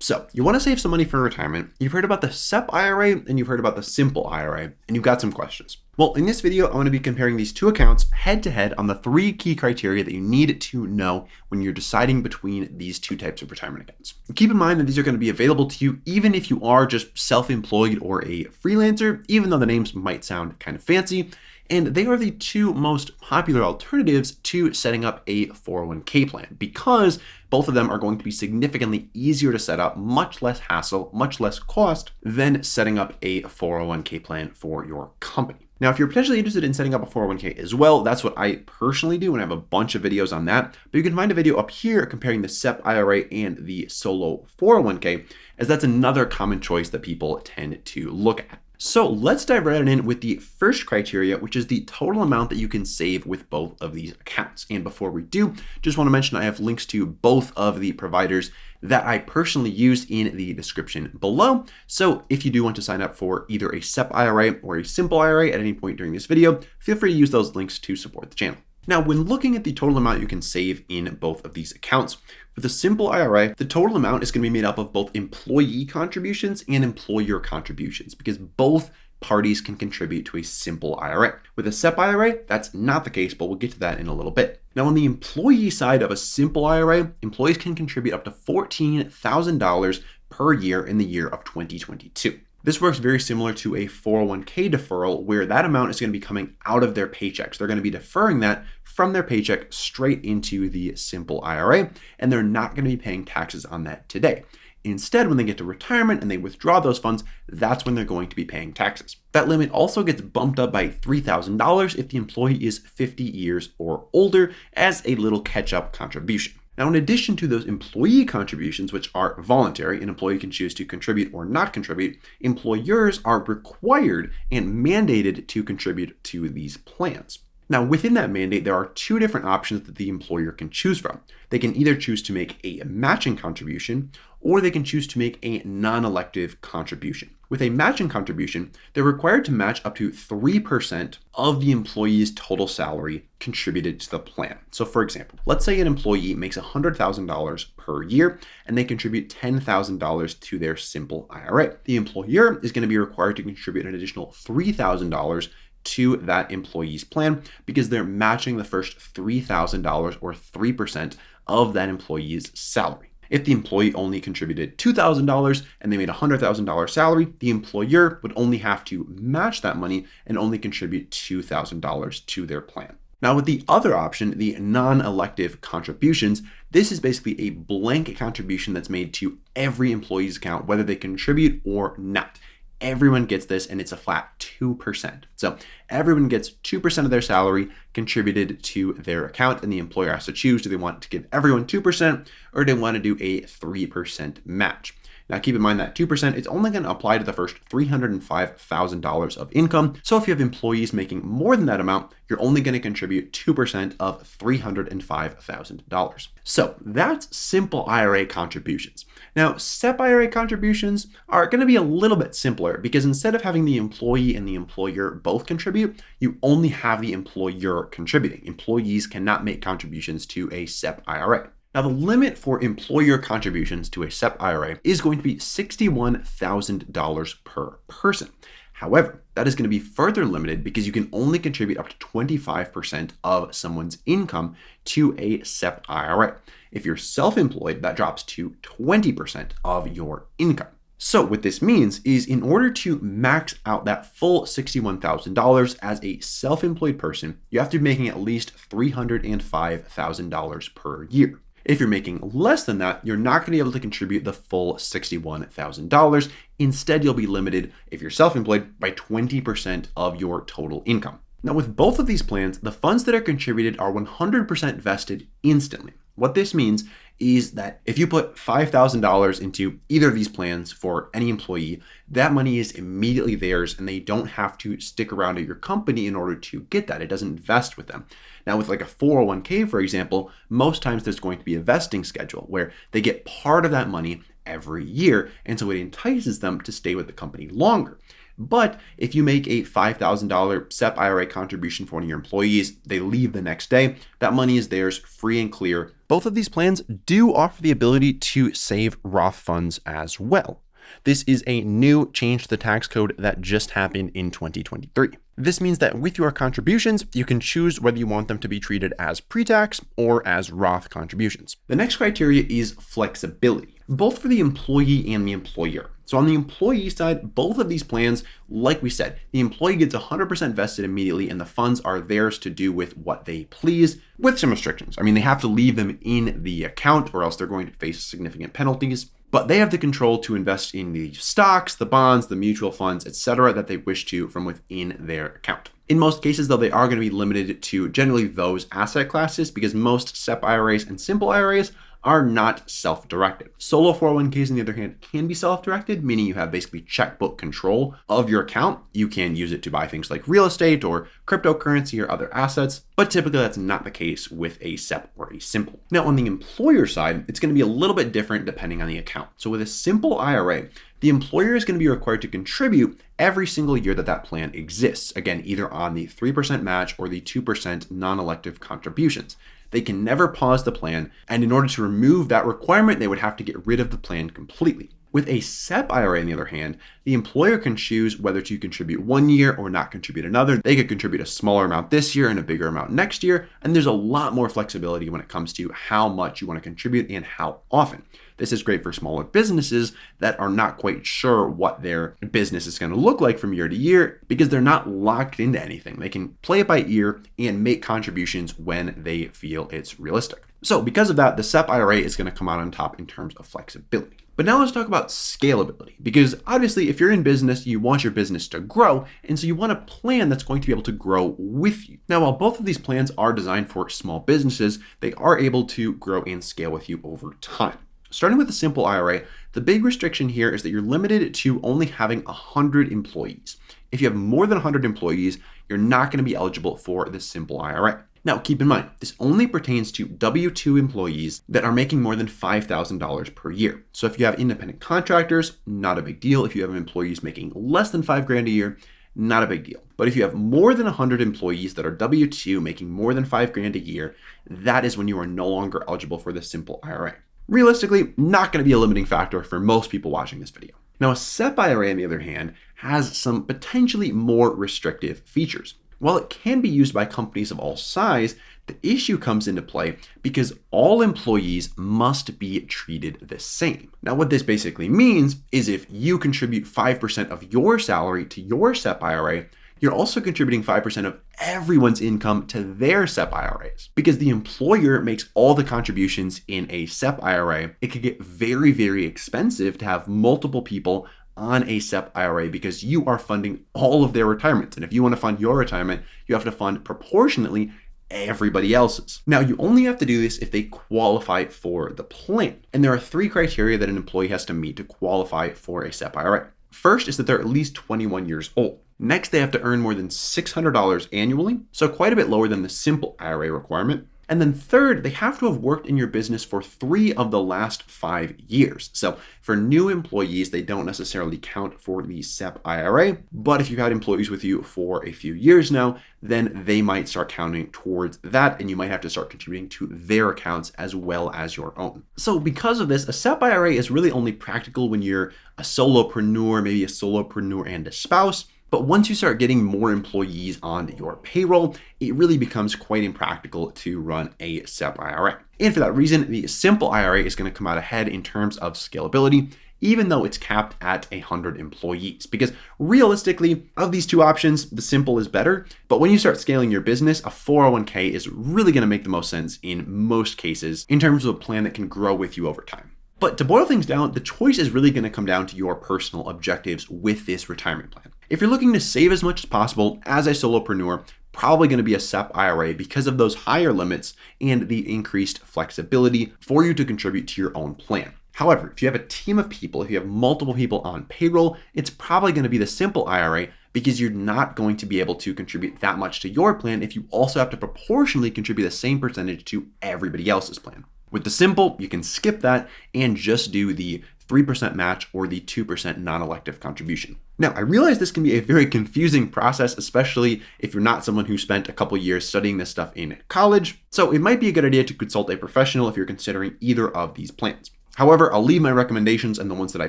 So you want to save some money for retirement. You've heard about the SEP IRA and you've heard about the SIMPLE IRA, and you've got some questions. Well, in this video, I'm going to be comparing these two accounts head to head on the 3 key criteria that you need to know when you're deciding between these two types of retirement accounts. And keep in mind that these are going to be available to you even if you are just self-employed or a freelancer, even though the names might sound kind of fancy. And they are the 2 most popular alternatives to setting up a 401k plan because both of them are going to be significantly easier to set up, much less hassle, much less cost than setting up a 401k plan for your company. Now, if you're potentially interested in setting up a 401k as well, that's what I personally do, and I have a bunch of videos on that. But you can find a video up here comparing the SEP IRA and the solo 401k, as that's another common choice that people tend to look at. So let's dive right in with the first criteria, which is the total amount that you can save with both of these accounts. And before we do, just want to mention I have links to both of the providers that I personally use in the description below. So if you do want to sign up for either a SEP IRA or a SIMPLE IRA at any point during this video, feel free to use those links to support the channel. Now, when looking at the total amount you can save in both of these accounts, with the SIMPLE IRA, the total amount is going to be made up of both employee contributions and employer contributions because both parties can contribute to a SIMPLE IRA. With a SEP IRA, that's not the case, but we'll get to that in a little bit. Now, on the employee side of a SIMPLE IRA, employees can contribute up to $14,000 per year in the year of 2022. This works very similar to a 401k deferral where that amount is going to be coming out of their paychecks. They're going to be deferring that from their paycheck straight into the SIMPLE IRA, and they're not going to be paying taxes on that today. Instead, when they get to retirement and they withdraw those funds, that's when they're going to be paying taxes. That limit also gets bumped up by $3,000 if the employee is 50 years or older as a little catch-up contribution. Now, in addition to those employee contributions, which are voluntary, an employee can choose to contribute or not contribute, employers are required and mandated to contribute to these plans. Now, within that mandate, there are 2 different options that the employer can choose from. They can either choose to make a matching contribution, or they can choose to make a non-elective contribution. With a matching contribution, they're required to match up to 3% of the employee's total salary contributed to the plan. So for example, let's say an employee makes $100,000 per year and they contribute $10,000 to their SIMPLE IRA. The employer is going to be required to contribute an additional $3,000 to that employee's plan because they're matching the first $3,000 or 3% of that employee's salary. If the employee only contributed $2,000 and they made a $100,000 salary, the employer would only have to match that money and only contribute $2,000 to their plan. Now, with the other option, the non-elective contributions, this is basically a blanket contribution that's made to every employee's account, whether they contribute or not. Everyone gets this, and it's a flat 2%. So everyone gets 2% of their salary contributed to their account, and the employer has to choose, do they want to give everyone 2% or do they want to do a 3% match? Now, keep in mind that 2% is only going to apply to the first $305,000 of income. So if you have employees making more than that amount, you're only going to contribute 2% of $305,000. So that's SIMPLE IRA contributions. Now, SEP IRA contributions are going to be a little bit simpler because instead of having the employee and the employer both contribute, you only have the employer contributing. Employees cannot make contributions to a SEP IRA. Now, the limit for employer contributions to a SEP IRA is going to be $61,000 per person. However, that is going to be further limited because you can only contribute up to 25% of someone's income to a SEP IRA. If you're self-employed, that drops to 20% of your income. So what this means is in order to max out that full $61,000 as a self-employed person, you have to be making at least $305,000 per year. If you're making less than that, you're not going to be able to contribute the full $61,000. Instead, you'll be limited, if you're self-employed, by 20% of your total income. Now, with both of these plans, the funds that are contributed are 100% vested instantly. What this means is that if you put $5,000 into either of these plans for any employee, that money is immediately theirs and they don't have to stick around at your company in order to get that. It doesn't vest with them. Now, with like a 401k, for example, most times there's going to be a vesting schedule where they get part of that money every year, and so it entices them to stay with the company longer. But if you make a $5,000 SEP IRA contribution for one of your employees, they leave the next day, that money is theirs free and clear. Both of these plans do offer the ability to save Roth funds as well. This is a new change to the tax code that just happened in 2023. This means that with your contributions, you can choose whether you want them to be treated as pre-tax or as Roth contributions. The next criteria is flexibility, both for the employee and the employer. So on the employee side, both of these plans, like we said, the employee gets 100% vested immediately and the funds are theirs to do with what they please, with some restrictions. I mean, they have to leave them in the account or else they're going to face significant penalties. But they have the control to invest in the stocks, the bonds, the mutual funds, etc. that they wish to from within their account. In most cases, though, they are going to be limited to generally those asset classes because most SEP IRAs and simple IRAs are not self-directed. Solo 401ks, on the other hand, can be self-directed, meaning you have basically checkbook control of your account. You can use it to buy things like real estate or cryptocurrency or other assets, but typically that's not the case with a SEP or a simple. Now, on the employer side, it's going to be a little bit different depending on the account. So with a simple IRA, the employer is going to be required to contribute every single year that that plan exists. Again, either on the 3% match or the 2% non-elective contributions. They can never pause the plan, and in order to remove that requirement, they would have to get rid of the plan completely. With a SEP IRA, on the other hand, the employer can choose whether to contribute one year or not contribute another. They could contribute a smaller amount this year and a bigger amount next year, and there's a lot more flexibility when it comes to how much you want to contribute and how often. This is great for smaller businesses that are not quite sure what their business is going to look like from year to year because they're not locked into anything. They can play it by ear and make contributions when they feel it's realistic. So because of that, the SEP IRA is going to come out on top in terms of flexibility. But now let's talk about scalability, because obviously if you're in business, you want your business to grow, and so you want a plan that's going to be able to grow with you. Now, while both of these plans are designed for small businesses, they are able to grow and scale with you over time. Starting with the simple IRA, the big restriction here is that you're limited to only having 100 employees. If you have more than 100 employees, you're not going to be eligible for the simple IRA. Now, keep in mind, this only pertains to W-2 employees that are making more than $5,000 per year. So if you have independent contractors, not a big deal. If you have employees making less than $5,000 a year, not a big deal. But if you have more than 100 employees that are W-2 making more than $5,000 a year, that is when you are no longer eligible for the simple IRA. Realistically, not going to be a limiting factor for most people watching this video. Now, a SEP IRA, on the other hand, has some potentially more restrictive features. While it can be used by companies of all size, the issue comes into play because all employees must be treated the same. Now, what this basically means is if you contribute 5% of your salary to your SEP IRA, you're also contributing 5% of everyone's income to their SEP IRAs. Because the employer makes all the contributions in a SEP IRA, it could get very, very expensive to have multiple people on a SEP IRA because you are funding all of their retirements. And if you want to fund your retirement, you have to fund proportionately everybody else's. Now, you only have to do this if they qualify for the plan. And there are 3 criteria that an employee has to meet to qualify for a SEP IRA. First is that they're at least 21 years old. Next, they have to earn more than $600 annually, so quite a bit lower than the simple IRA requirement. And then third, they have to have worked in your business for 3 of the last 5 years. So for new employees, they don't necessarily count for the SEP IRA, but if you've had employees with you for a few years now, then they might start counting towards that, and you might have to start contributing to their accounts as well as your own. So because of this, a SEP IRA is really only practical when you're a solopreneur, maybe a solopreneur and a spouse. But once you start getting more employees on your payroll, it really becomes quite impractical to run a SEP IRA. And for that reason, the simple IRA is going to come out ahead in terms of scalability, even though it's capped at 100 employees. Because realistically, of these 2 options, the simple is better. But when you start scaling your business, a 401k is really going to make the most sense in most cases in terms of a plan that can grow with you over time. But to boil things down, the choice is really going to come down to your personal objectives with this retirement plan. If you're looking to save as much as possible as a solopreneur, probably going to be a SEP IRA because of those higher limits and the increased flexibility for you to contribute to your own plan. However, if you have a team of people, if you have multiple people on payroll, it's probably going to be the simple IRA because you're not going to be able to contribute that much to your plan if you also have to proportionally contribute the same percentage to everybody else's plan. With the simple, you can skip that and just do the 3% match or the 2% non-elective contribution. Now, I realize this can be a very confusing process, especially if you're not someone who spent a couple years studying this stuff in college. So it might be a good idea to consult a professional if you're considering either of these plans. However, I'll leave my recommendations and the ones that I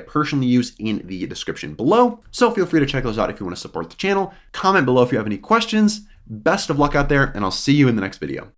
personally use in the description below. So feel free to check those out if you want to support the channel. Comment below if you have any questions. Best of luck out there, and I'll see you in the next video.